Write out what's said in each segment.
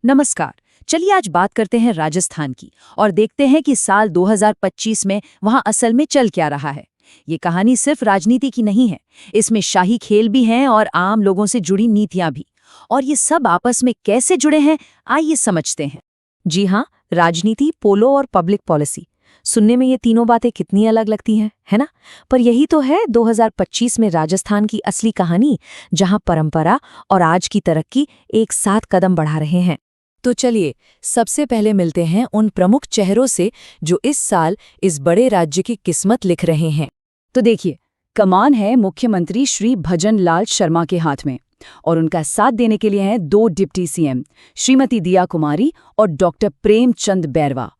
नमस्कार। चलिए आज बात करते हैं राजस्थान की और देखते हैं कि साल 2025 में वहां असल में चल क्या रहा है। ये कहानी सिर्फ राजनीति की नहीं है, इसमें शाही खेल भी हैं और आम लोगों से जुड़ी नीतियां भी। और ये सब आपस में कैसे जुड़े हैं, आइए समझते हैं। जी हाँ, राजनीति, पोलो और पब्लिक पॉलिसी। सुनने में ये तीनों बातें कितनी अलग लगती हैं, है ना? पर यही तो है 2025 में राजस्थान की असली कहानी, जहां परंपरा और आज की तरक्की एक साथ कदम बढ़ा रहे हैं। तो चलिए सबसे पहले मिलते हैं उन प्रमुख चेहरों से जो इस साल इस बड़े राज्य की किस्मत लिख रहे हैं। तो देखिए, कमान है मुख्यमंत्री श्री भजन लाल शर्मा के हाथ में और उनका साथ देने के लिए हैं दो डिप्टी सीएम, श्रीमती दिया कुमारी और डॉक्टर प्रेमचंद बैरवा।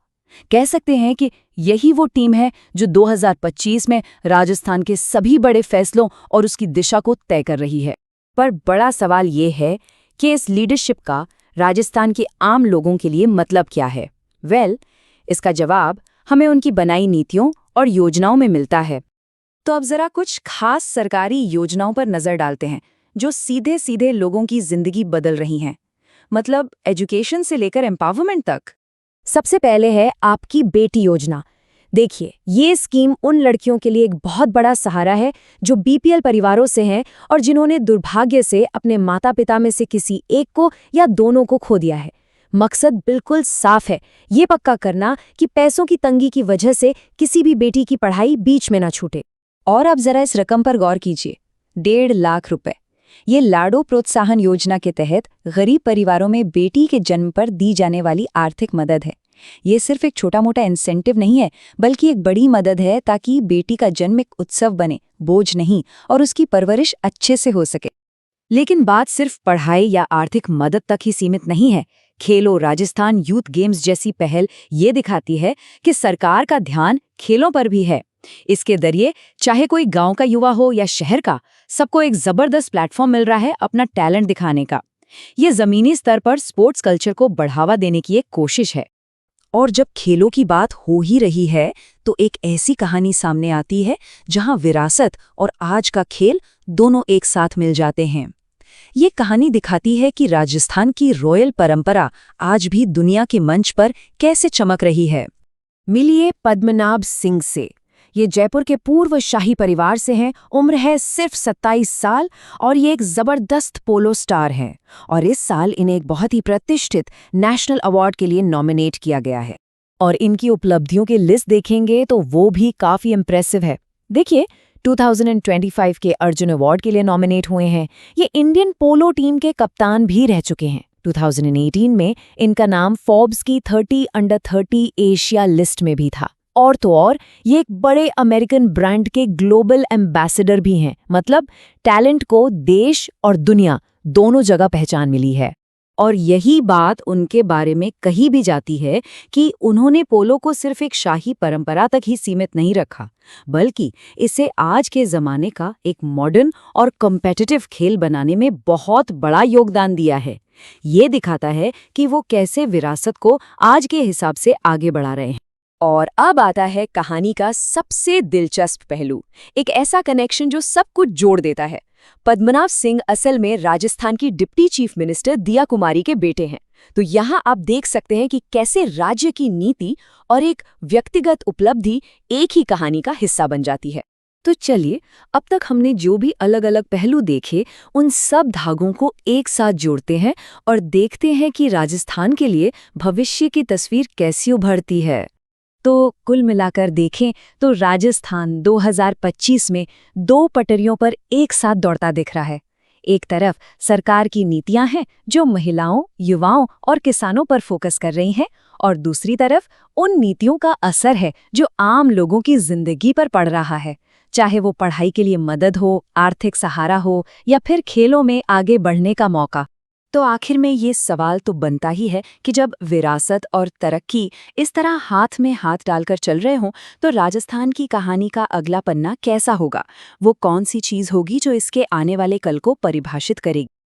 कह सकते हैं कि यही वो टीम है जो 2025 में राजस्थान के सभी बड़े फैसलों और उसकी दिशा को तय कर रही है। पर बड़ा सवाल ये है कि इस लीडरशिप का राजस्थान के आम लोगों के लिए मतलब क्या है? इसका जवाब हमें उनकी बनाई नीतियों और योजनाओं में मिलता है। तो अब जरा कुछ खास सरकारी योजनाओं पर नजर डालते हैं जो सीधे सीधे लोगों की जिंदगी बदल रही हैं। मतलब एजुकेशन से लेकर एम्पावरमेंट तक। सबसे पहले है आपकी बेटी योजना। देखिए, ये स्कीम उन लड़कियों के लिए एक बहुत बड़ा सहारा है जो बीपीएल परिवारों से हैं और जिन्होंने दुर्भाग्य से अपने माता पिता में से किसी एक को या दोनों को खो दिया है। मकसद बिल्कुल साफ है, ये पक्का करना कि पैसों की तंगी की वजह से किसी भी बेटी की पढ़ाई बीच में ना छूटे। और अब जरा इस रकम पर गौर कीजिए, 1.5 लाख रुपए। ये लाडो प्रोत्साहन योजना के तहत गरीब परिवारों में बेटी के जन्म पर दी जाने वाली आर्थिक मदद है। ये सिर्फ एक छोटा मोटा इंसेंटिव नहीं है, बल्कि एक बड़ी मदद है ताकि बेटी का जन्म एक उत्सव बने, बोझ नहीं, और उसकी परवरिश अच्छे से हो सके। लेकिन बात सिर्फ पढ़ाई या आर्थिक मदद तक ही सीमित नहीं है। खेलो राजस्थान यूथ गेम्स जैसी पहल ये दिखाती है कि सरकार का ध्यान खेलों पर भी है। इसके जरिए चाहे कोई गांव का युवा हो या शहर का, सबको एक जबरदस्त प्लेटफॉर्म मिल रहा है अपना टैलेंट दिखाने का। ये जमीनी स्तर पर स्पोर्ट्स कल्चर को बढ़ावा देने की एक कोशिश है। और जब खेलों की बात हो ही रही है तो एक ऐसी कहानी सामने आती है जहां विरासत और आज का खेल दोनों एक साथ मिल जाते हैं। ये कहानी दिखाती है कि राजस्थान की रॉयल परंपरा आज भी दुनिया के मंच पर कैसे चमक रही है। मिलिए पद्मनाभ सिंह से। ये जयपुर के पूर्व शाही परिवार से हैं, उम्र है सिर्फ 27 साल और ये एक जबरदस्त पोलो स्टार हैं। और इस साल इन्हें एक बहुत ही प्रतिष्ठित नेशनल अवार्ड के लिए नॉमिनेट किया गया है। और इनकी उपलब्धियों की लिस्ट देखेंगे तो वो भी काफी इम्प्रेसिव है। देखिए, 2025 के अर्जुन अवार्ड के लिए नॉमिनेट हुए हैं। ये इंडियन पोलो टीम के कप्तान भी रह चुके हैं। 2018 में इनका नाम फोर्ब्स की 30 अंडर 30 एशिया लिस्ट में भी था। और तो और ये एक बड़े अमेरिकन ब्रांड के ग्लोबल एम्बेसडर भी हैं। मतलब टैलेंट को देश और दुनिया दोनों जगह पहचान मिली है। और यही बात उनके बारे में कही भी जाती है कि उन्होंने पोलो को सिर्फ एक शाही परंपरा तक ही सीमित नहीं रखा, बल्कि इसे आज के ज़माने का एक मॉडर्न और कॉम्पिटिटिव खेल बनाने में बहुत बड़ा योगदान दिया है। ये दिखाता है कि वो कैसे विरासत को आज के हिसाब से आगे बढ़ा रहे हैं। और अब आता है कहानी का सबसे दिलचस्प पहलू, एक ऐसा कनेक्शन जो सब कुछ जोड़ देता है। पद्मनाभ सिंह असल में राजस्थान की डिप्टी चीफ मिनिस्टर दिया कुमारी के बेटे हैं। तो यहाँ आप देख सकते हैं कि कैसे राज्य की नीति और एक व्यक्तिगत उपलब्धि एक ही कहानी का हिस्सा बन जाती है। तो चलिए, अब तक हमने जो भी अलग अलग पहलू देखे, उन सब धागों को एक साथ जोड़ते हैं और देखते हैं कि राजस्थान के लिए भविष्य की तस्वीर कैसी उभरती है। तो कुल मिलाकर देखें तो राजस्थान 2025 में दो पटरियों पर एक साथ दौड़ता दिख रहा है। एक तरफ सरकार की नीतियां हैं जो महिलाओं, युवाओं और किसानों पर फोकस कर रही हैं, और दूसरी तरफ उन नीतियों का असर है जो आम लोगों की जिंदगी पर पड़ रहा है, चाहे वो पढ़ाई के लिए मदद हो, आर्थिक सहारा हो या फिर खेलों में आगे बढ़ने का मौका। तो आखिर में ये सवाल तो बनता ही है कि जब विरासत और तरक्की इस तरह हाथ में हाथ डालकर चल रहे हों, तो राजस्थान की कहानी का अगला पन्ना कैसा होगा? वो कौन सी चीज़ होगी जो इसके आने वाले कल को परिभाषित करेगी?